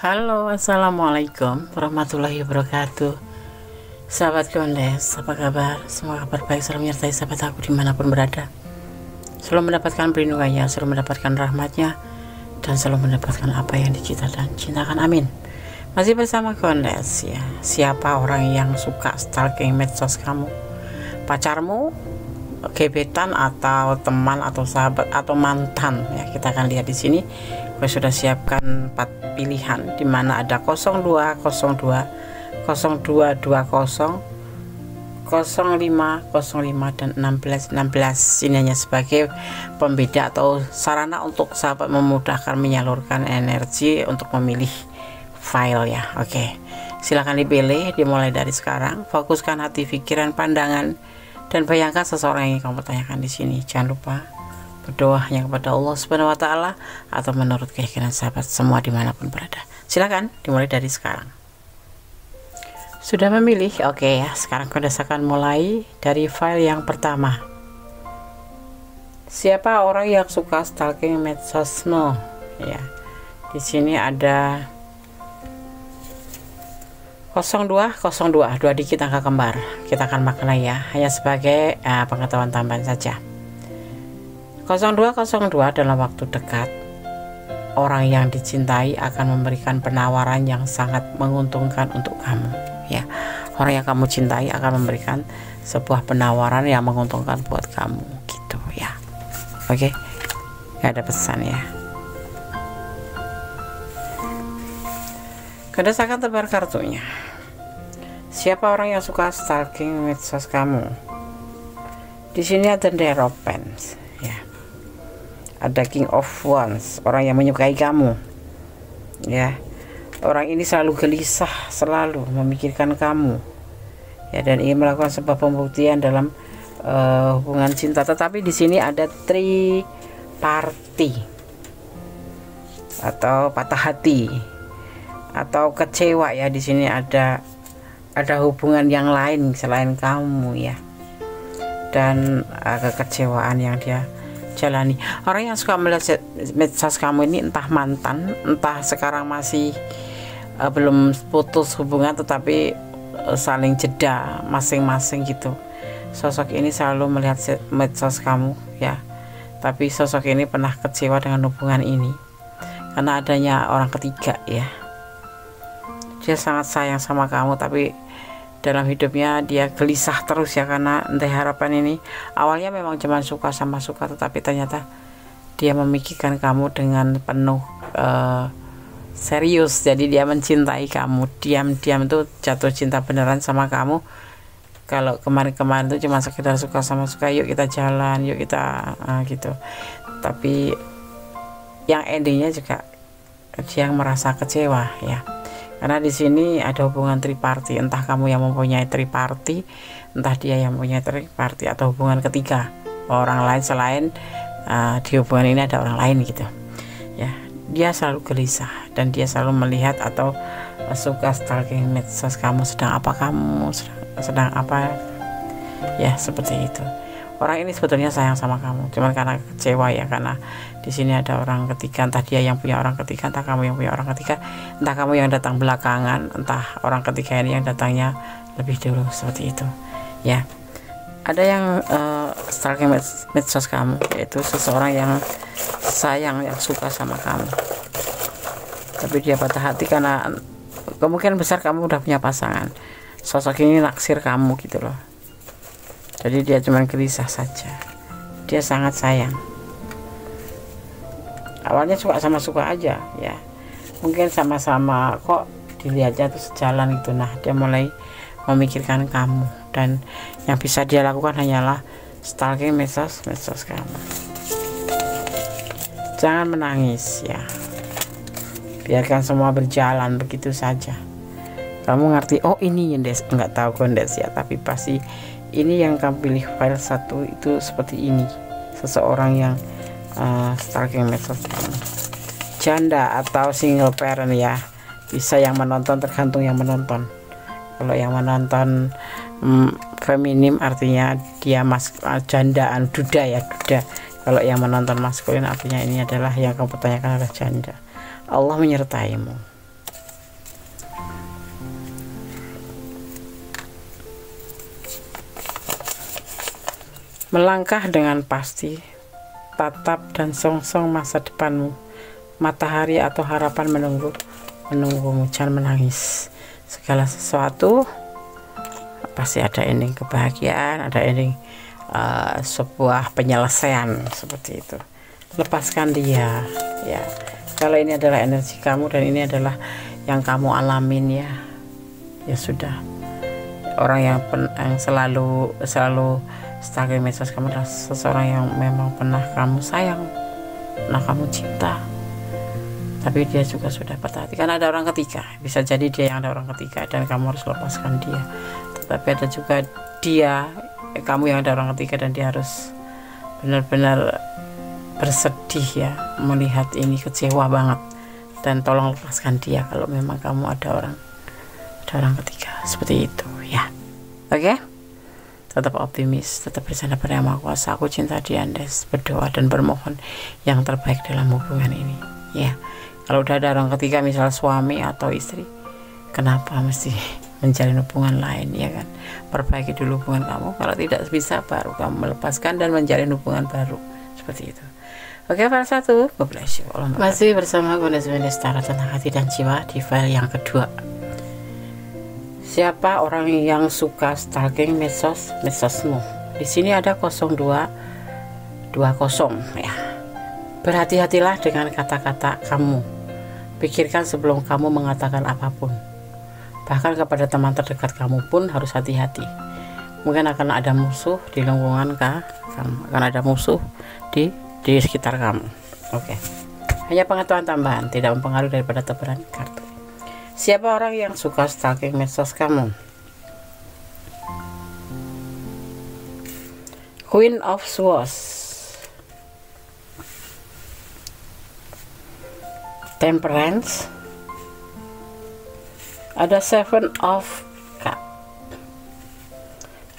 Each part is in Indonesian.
Halo, assalamualaikum warahmatullahi wabarakatuh. Sahabat Gondes, apa kabar? Semoga kabar baik selalu menyertai sahabat aku dimanapun berada. Selalu mendapatkan perlindungannya, selalu mendapatkan rahmatnya, dan selalu mendapatkan apa yang dicita dan cintakan. Amin. Masih bersama Gondes ya. Siapa orang yang suka stalking medsos kamu? Pacarmu, gebetan, atau teman, atau sahabat, atau mantan? Ya, kita akan lihat di sini. Gue sudah siapkan 4 pilihan, dimana ada 02, 02, 0220, 05, 05, dan 16, 16. Ini hanya sebagai pembeda atau sarana untuk sahabat memudahkan menyalurkan energi untuk memilih file ya. Oke, silahkan dipilih, dimulai dari sekarang. Fokuskan hati, pikiran, pandangan, dan bayangkan seseorang yang kamu tanyakan di sini. Jangan lupa berdoa hanya kepada Allah Subhanahu wa Ta'ala atau menurut keyakinan sahabat semua dimanapun berada. Silakan dimulai dari sekarang. Sudah memilih? Oke ya. Sekarang Gondes akan mulai dari file yang pertama. Siapa orang yang suka stalking medsosmu? Ya, di sini ada 0202, 2 digit angka kembar. Kita akan maknai ya, hanya sebagai pengetahuan tambahan saja. 0202 dalam waktu dekat orang yang dicintai akan memberikan penawaran yang sangat menguntungkan untuk kamu ya. Orang yang kamu cintai akan memberikan sebuah penawaran yang menguntungkan buat kamu gitu ya. Oke, gak ada pesan ya. Gondes akan tebar kartunya. Siapa orang yang suka stalking medsos kamu? Di sini ada Hierophant ya. Ada King of Wands, orang yang menyukai kamu ya. Orang ini selalu gelisah, selalu memikirkan kamu ya, dan ingin melakukan sebuah pembuktian dalam hubungan cinta. Tetapi di sini ada triparty atau patah hati atau kecewa ya. Di sini ada hubungan yang lain selain kamu ya, dan kekecewaan yang dia jalani. Orang yang suka melihat medsos kamu ini entah mantan, entah sekarang masih belum putus hubungan tetapi saling jeda masing-masing gitu. Sosok ini selalu melihat medsos kamu ya, tapi sosok ini pernah kecewa dengan hubungan ini karena adanya orang ketiga ya. Dia sangat sayang sama kamu, tapi dalam hidupnya dia gelisah terus ya, karena harapan ini awalnya memang cuma suka sama suka, tetapi ternyata dia memikirkan kamu dengan penuh serius. Jadi dia mencintai kamu, diam-diam tuh jatuh cinta beneran sama kamu. Kalau kemarin-kemarin tuh cuma sekedar suka sama suka, yuk kita jalan, yuk kita gitu. Tapi yang endingnya juga dia merasa kecewa ya. Karena di sini ada hubungan triparty, entah kamu yang mempunyai triparty, entah dia yang mempunyai triparty, atau hubungan ketiga, orang lain selain di hubungan ini ada orang lain gitu ya. Dia selalu gelisah dan dia selalu melihat atau suka stalking medsos kamu. Sedang apa kamu, sedang apa ya, seperti itu. Orang ini sebetulnya sayang sama kamu, cuman karena kecewa ya, karena di sini ada orang ketiga, entah dia yang punya orang ketiga, entah kamu yang punya orang ketiga, entah kamu yang datang belakangan, entah orang ketiga ini yang datangnya lebih dulu, seperti itu ya. Ada yang stalking medsos kamu, yaitu seseorang yang sayang, yang suka sama kamu, tapi dia patah hati karena kemungkinan besar kamu udah punya pasangan. Sosok ini naksir kamu gitu loh. Jadi dia cuma gelisah saja. Dia sangat sayang. Awalnya suka sama suka aja ya. Mungkin sama-sama kok dilihatnya tuh sejalan gitu. Nah, dia mulai memikirkan kamu, dan yang bisa dia lakukan hanyalah stalking medsos kamu. Jangan menangis ya. Biarkan semua berjalan begitu saja. Kamu ngerti, oh ini Gondes, enggak tahu Gondes ya, tapi pasti ini yang kamu pilih file 1 itu seperti ini. Seseorang yang stalking medsos kamu. Janda atau single parent ya. Bisa yang menonton, tergantung yang menonton. Kalau yang menonton feminim artinya dia jandaan, duda ya, duda. Kalau yang menonton maskulin artinya ini adalah yang kamu tanyakan adalah janda. Allah menyertaimu. melangkah dengan pasti, tatap dan songsong masa depanmu. Matahari atau harapan menunggumu. Jangan menangis. Segala sesuatu pasti ada ending kebahagiaan, ada ending sebuah penyelesaian seperti itu. Lepaskan dia ya. Kalau ini adalah energi kamu dan ini adalah yang kamu alamin ya, ya sudah. Orang yang selalu stalking medsos kamu adalah seseorang yang memang pernah kamu sayang, pernah kamu cinta, tapi dia juga sudah patah hati karena ada orang ketiga. Bisa jadi dia yang ada orang ketiga dan kamu harus lepaskan dia. Tetapi ada juga dia, kamu yang ada orang ketiga dan dia harus benar-benar bersedih ya melihat ini, kecewa banget, dan tolong lepaskan dia kalau memang kamu ada orang ketiga seperti itu ya. Oke, tetap optimis, tetap bersandar pada Yang Maha Kuasa. Aku cinta dia, Andes, berdoa dan bermohon yang terbaik dalam hubungan ini ya. Kalau udah ada orang ketiga, misal suami atau istri, kenapa mesti menjalin hubungan lain ya kan? Perbaiki dulu hubungan kamu, kalau tidak bisa baru kamu melepaskan dan menjalin hubungan baru seperti itu. Oke, file 1, God bless you. Masih bersama Gunda Setara tentang hati dan jiwa di file yang kedua. Siapa orang yang suka stalking medsosmu? Di sini ada 0220 ya. Berhati-hatilah dengan kata-kata kamu. Pikirkan sebelum kamu mengatakan apapun. Bahkan kepada teman terdekat kamu pun harus hati-hati. Mungkin akan ada musuh di lingkungan kamu, akan ada musuh di sekitar kamu. Oke. Hanya pengetahuan tambahan, tidak mempengaruhi daripada tebaran kartu. Siapa orang yang suka stalking medsos kamu? Queen of Swords, Temperance, ada Seven of Cup,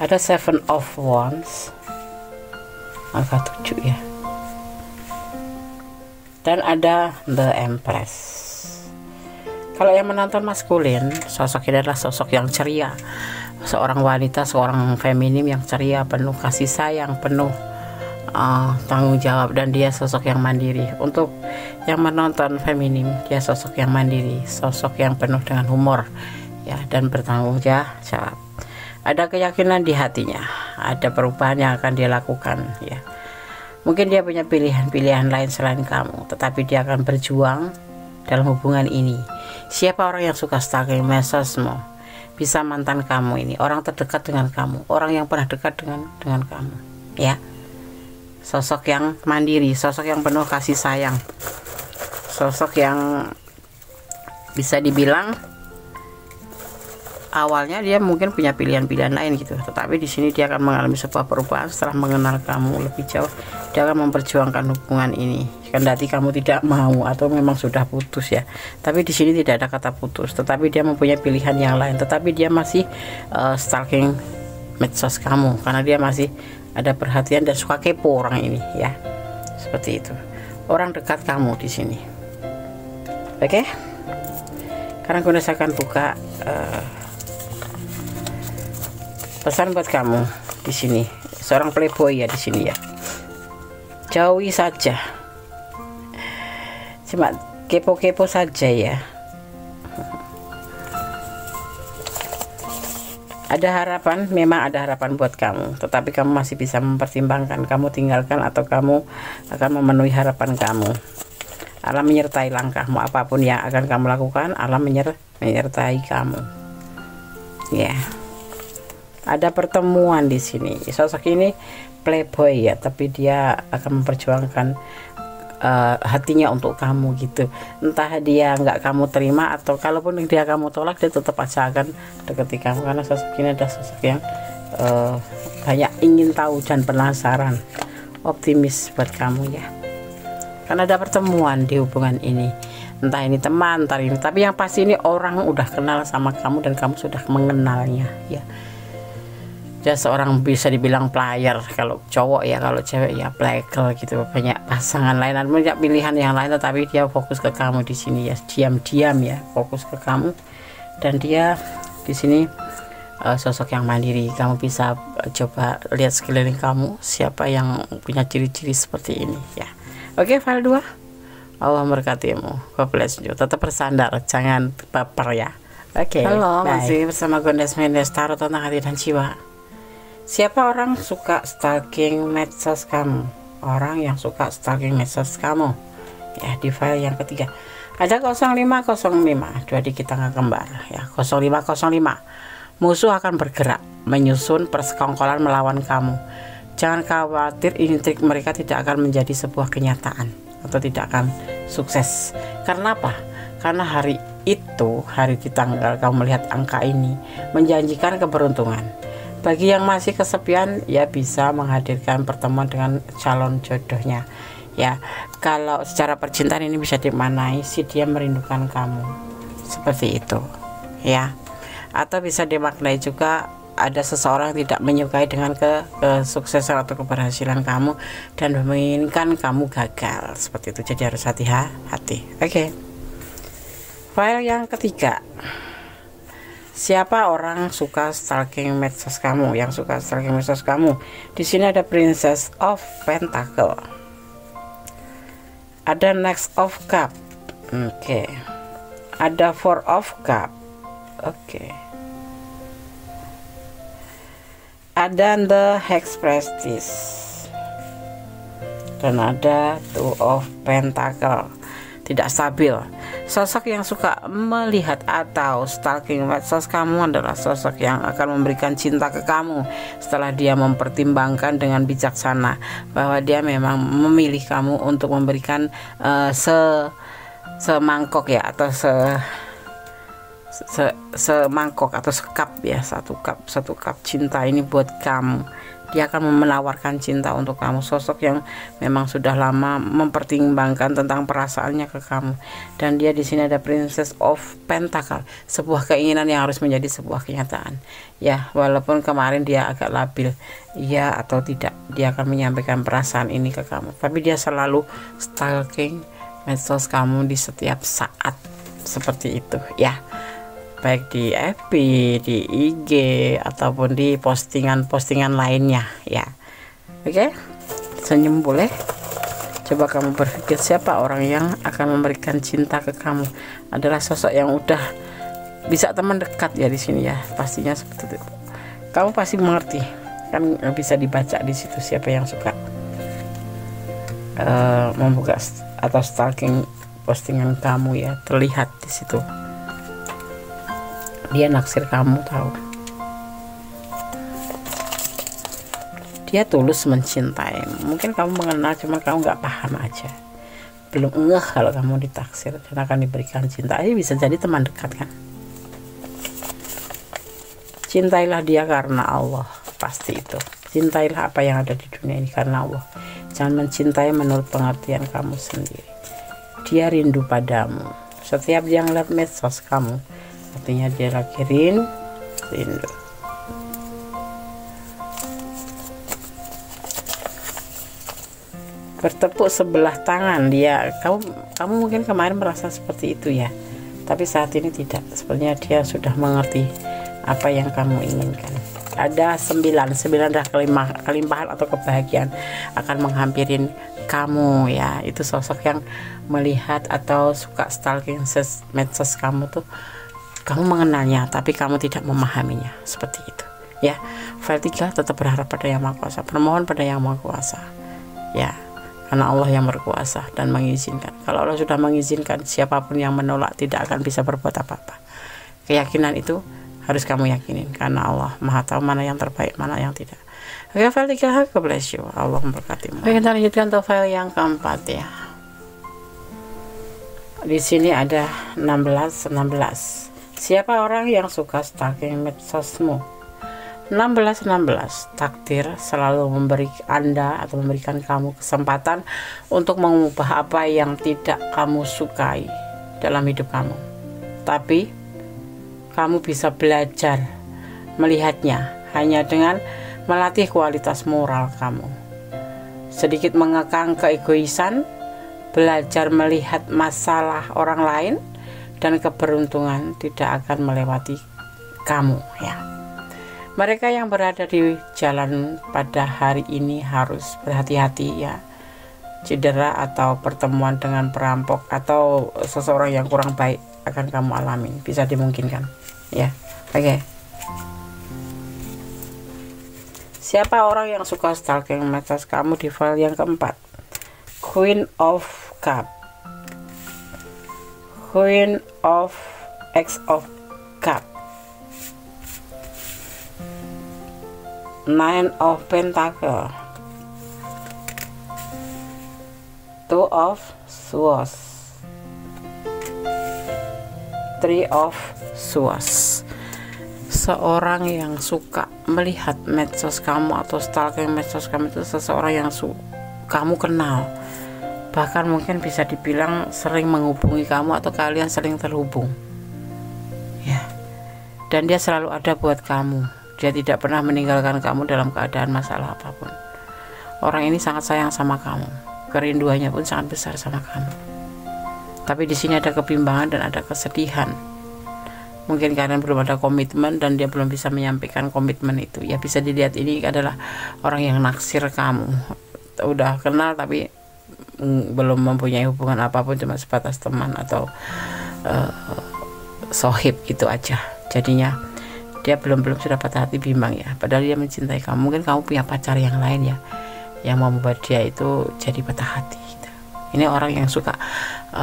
ada Seven of Wands, angka 7 ya, dan ada The Empress. Kalau yang menonton maskulin, sosok ini adalah sosok yang ceria, seorang wanita, seorang feminim yang ceria, penuh kasih sayang, penuh tanggung jawab, dan dia sosok yang mandiri. Untuk yang menonton feminim, dia sosok yang mandiri, sosok yang penuh dengan humor ya, dan bertanggung jawab. Ada keyakinan di hatinya, ada perubahan yang akan dia lakukan ya. Mungkin dia punya pilihan-pilihan lain selain kamu, tetapi dia akan berjuang dalam hubungan ini. Siapa orang yang suka stalking medsosmu? Bisa mantan kamu ini, orang terdekat dengan kamu, orang yang pernah dekat dengan kamu ya. Sosok yang mandiri, sosok yang penuh kasih sayang, sosok yang bisa dibilang awalnya dia mungkin punya pilihan-pilihan lain gitu, tetapi di sini dia akan mengalami sebuah perubahan setelah mengenal kamu lebih jauh. Dia akan memperjuangkan hubungan ini, kendati kamu tidak mau atau memang sudah putus ya. Tapi di sini tidak ada kata putus, tetapi dia mempunyai pilihan yang lain, tetapi dia masih stalking medsos kamu karena dia masih ada perhatian dan suka kepo orang ini ya. Seperti itu. Orang dekat kamu di sini. Oke? Sekarang saya akan buka pesan buat kamu di sini. Seorang playboy ya di sini ya. Jauhi saja. Cuma kepo-kepo saja ya. Ada harapan, memang ada harapan buat kamu, tetapi kamu masih bisa mempertimbangkan, kamu tinggalkan atau kamu akan memenuhi harapan kamu. Alam menyertai langkahmu, apapun yang akan kamu lakukan, alam menyertai kamu. Ya. Ada pertemuan di sini. Sosok ini playboy ya, tapi dia akan memperjuangkan hatinya untuk kamu gitu. Entah dia nggak kamu terima atau kalaupun dia kamu tolak, dia tetap aja akan deketi kamu karena sosok ini adalah sosok yang banyak ingin tahu dan penasaran. Optimis buat kamu ya, karena ada pertemuan di hubungan ini, entah ini teman, entah ini, tapi yang pasti ini orang udah kenal sama kamu dan kamu sudah mengenalnya ya. Dia seorang bisa dibilang player kalau cowok ya, kalau cewek ya playgirl gitu, banyak pasangan lain, banyak pilihan yang lain, tetapi dia fokus ke kamu di sini ya, diam-diam ya, fokus ke kamu. Dan dia di sini sosok yang mandiri. Kamu bisa coba lihat sekeliling kamu siapa yang punya ciri-ciri seperti ini ya. Oke, file 2. Allah memberkatimu. God bless you. Tetap bersandar, jangan baper ya. Oke. Halo, masih bersama Gondes Mendes Tarot tentang hati dan jiwa. Siapa orang suka stalking medsos kamu? Orang yang suka stalking medsos kamu. Ya, di file yang ketiga. Ada 0505, dua dikit tangga kembar ya. 0505. Musuh akan bergerak menyusun persekongkolan melawan kamu. Jangan khawatir, ini trik mereka tidak akan menjadi sebuah kenyataan atau tidak akan sukses. Karena apa? Karena hari itu, hari di tanggal kamu melihat angka ini menjanjikan keberuntungan. Bagi yang masih kesepian, ya bisa menghadirkan pertemuan dengan calon jodohnya. Ya, kalau secara percintaan ini bisa dimaknai si dia merindukan kamu. Seperti itu. Ya. Atau bisa dimaknai juga ada seseorang yang tidak menyukai dengan kesuksesan atau keberhasilan kamu dan menginginkan kamu gagal. Seperti itu, jadi harus hati-hati. Oke. File yang ketiga. Siapa orang suka stalking medsos kamu? Yang suka stalking medsos kamu. Di sini ada Princess of Pentacle. Ada Next of Cup. Oke. Ada Four of Cup. Oke. Ada The Hex Prestige dan ada Two of Pentacle. Tidak stabil. Sosok yang suka melihat atau stalking medsos kamu adalah sosok yang akan memberikan cinta ke kamu setelah dia mempertimbangkan dengan bijaksana bahwa dia memang memilih kamu untuk memberikan semangkok ya, atau semangkok atau sekap ya, satu cup cinta ini buat kamu. Dia akan menawarkan cinta untuk kamu, sosok yang memang sudah lama mempertimbangkan tentang perasaannya ke kamu. Dan dia di sini ada Princess of Pentacle, sebuah keinginan yang harus menjadi sebuah kenyataan. Ya, walaupun kemarin dia agak labil, iya atau tidak, dia akan menyampaikan perasaan ini ke kamu. Tapi dia selalu stalking medsos kamu di setiap saat, seperti itu ya. Baik di FB, di IG, ataupun di postingan-postingan lainnya ya. Oke, senyum boleh. Coba kamu berpikir siapa orang yang akan memberikan cinta ke kamu. Adalah sosok yang udah bisa teman dekat ya di sini ya. Pastinya seperti itu. Kamu pasti mengerti kan, bisa dibaca di situ siapa yang suka membuka atau stalking postingan kamu ya. Terlihat di situ. Dia naksir kamu, tahu. Dia tulus mencintai. Mungkin kamu mengenal, cuma kamu nggak paham aja. Belum ngeh kalau kamu ditaksir dan akan diberikan cinta. Ini bisa jadi teman dekat kan. Cintailah dia karena Allah, pasti itu. Cintailah apa yang ada di dunia ini karena Allah. Jangan mencintai menurut pengertian kamu sendiri. Dia rindu padamu. Setiap dia ngeliat medsos kamu, artinya dia lagi rindu. Bertepuk sebelah tangan dia. Kamu mungkin kemarin merasa seperti itu ya, tapi saat ini tidak. Sebenarnya dia sudah mengerti apa yang kamu inginkan. Ada 9 adalah kelimpahan atau kebahagiaan akan menghampirin kamu ya. Itu sosok yang melihat atau suka stalking medsos kamu tuh. Kamu mengenalnya tapi kamu tidak memahaminya, seperti itu ya. File 3, tetap berharap pada Yang Maha Kuasa, bermohon pada Yang Maha Kuasa ya, karena Allah yang berkuasa dan mengizinkan. Kalau Allah sudah mengizinkan, siapapun yang menolak tidak akan bisa berbuat apa-apa. Keyakinan itu harus kamu yakinin, karena Allah Maha tahu mana yang terbaik, mana yang tidak. Oke, file 3, God bless you. Allah memberkatimu. Oke, kita lanjutkan ke file yang keempat ya. Di sini ada 16. Siapa orang yang suka stalking medsosmu? 16. Takdir selalu memberi Anda atau memberikan kamu kesempatan untuk mengubah apa yang tidak kamu sukai dalam hidup kamu. Tapi kamu bisa belajar melihatnya hanya dengan melatih kualitas moral kamu. Sedikit mengekang keegoisan, belajar melihat masalah orang lain, dan keberuntungan tidak akan melewati kamu ya. Mereka yang berada di jalan pada hari ini harus berhati-hati ya. Cedera atau pertemuan dengan perampok atau seseorang yang kurang baik akan kamu alami, bisa dimungkinkan ya. Oke. Siapa orang yang suka stalking medsos kamu di file yang keempat? Queen of Cup, Queen of X of Cup, Nine of Pentacle, Two of Swords, Three of Swords. Seorang yang suka melihat medsos kamu atau stalking medsos kamu itu seseorang yang kamu kenal, bahkan mungkin bisa dibilang sering menghubungi kamu atau kalian sering terhubung ya. Dan dia selalu ada buat kamu, dia tidak pernah meninggalkan kamu dalam keadaan masalah apapun. Orang ini sangat sayang sama kamu, kerinduannya pun sangat besar sama kamu. Tapi di sini ada kebimbangan dan ada kesedihan. Mungkin kalian belum ada komitmen dan dia belum bisa menyampaikan komitmen itu ya. Bisa dilihat ini adalah orang yang naksir kamu, udah kenal tapi belum mempunyai hubungan apapun, cuma sebatas teman atau sohib gitu aja. Jadinya dia belum sudah patah hati, bimbang ya, padahal dia mencintai kamu. Mungkin kamu punya pacar yang lain ya, yang membuat dia itu jadi patah hati gitu. Ini orang yang suka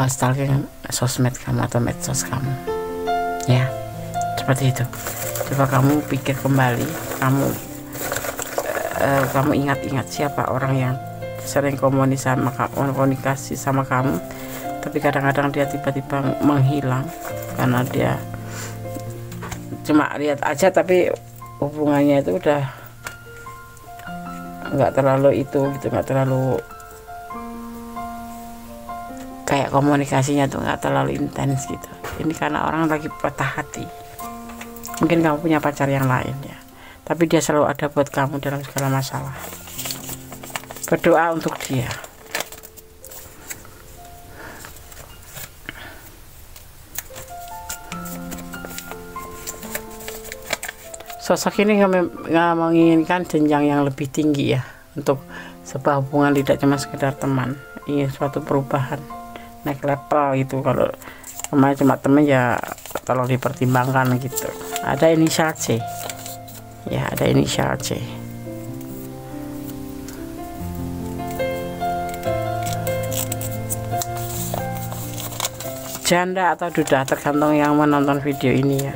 stalking sosmed kamu atau medsos kamu ya, seperti itu. Coba kamu pikir kembali, kamu ingat-ingat siapa orang yang sering komunikasi sama kamu, tapi kadang-kadang dia tiba-tiba menghilang karena dia cuma lihat aja, tapi hubungannya itu udah nggak terlalu itu gitu, nggak terlalu kayak komunikasinya tuh nggak terlalu intens gitu. Ini karena orang lagi patah hati. Mungkin kamu punya pacar yang lain ya, tapi dia selalu ada buat kamu dalam segala masalah. Berdoa untuk dia. Sosok ini nggak menginginkan jenjang yang lebih tinggi ya, untuk sebuah hubungan tidak cuma sekedar teman, ingin suatu perubahan, naik level gitu. Kalau kemarin cuma teman ya tolong dipertimbangkan gitu. Ada inisial C ya, ada inisial C. Janda atau duda tergantung yang menonton video ini ya.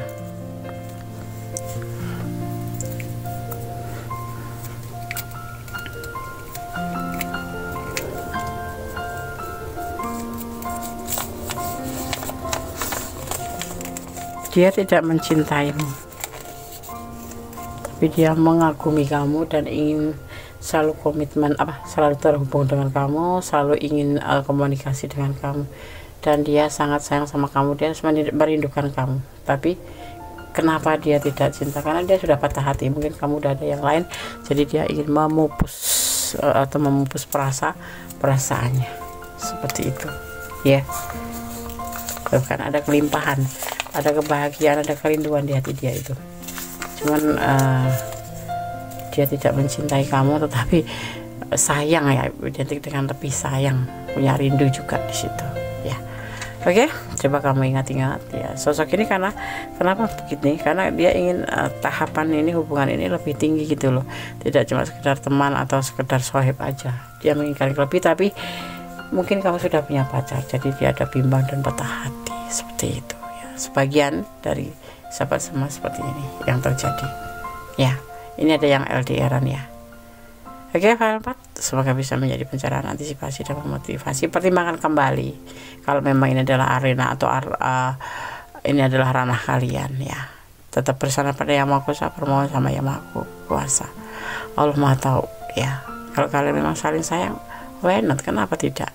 Dia tidak mencintaimu, tapi dia mengagumi kamu dan ingin selalu komitmen, selalu terhubung dengan kamu, selalu ingin komunikasi dengan kamu. Dan dia sangat sayang sama kamu, dia merindukan kamu. Tapi kenapa dia tidak cinta? Karena dia sudah patah hati. Mungkin kamu udah ada yang lain, jadi dia ingin memupus atau memupus perasaannya, seperti itu ya. Bahkan ada kelimpahan, ada kebahagiaan, ada kerinduan di hati dia itu. Cuman dia tidak mencintai kamu, tetapi sayang ya, identik dengan lebih sayang, punya rindu juga di situ ya. Oke, coba kamu ingat-ingat ya sosok ini. Kenapa begini? Karena dia ingin tahapan ini, hubungan ini lebih tinggi gitu loh, tidak cuma sekedar teman atau sekedar sohib aja. Dia menginginkan lebih, tapi mungkin kamu sudah punya pacar, jadi dia ada bimbang dan patah hati seperti itu. Sebagian dari sahabat semua seperti ini yang terjadi ya. Ini ada yang LDRan ya. Oke, file 4 semoga bisa menjadi pencerahan, antisipasi dan memotivasi. Pertimbangkan kembali kalau memang ini adalah arena atau ini adalah ranah kalian ya. Tetap bersandar pada Yang Maha Kuasa, permohon sama Yang Maha Kuasa. Allah Maha tahu ya. Kalau kalian memang saling sayang, why not? Kenapa tidak?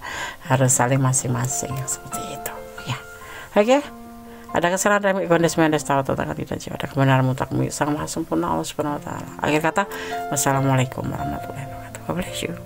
Harus saling masing-masing seperti itu ya. Oke. Ada kesalahan dalam kondisi tahu tentang tidak jiwa, ada kebenaran mutlak milik Sang Maha Sempurna Allah Subhanahu wa taala. Akhir kata, wassalamualaikum warahmatullahi wabarakatuh. God bless you.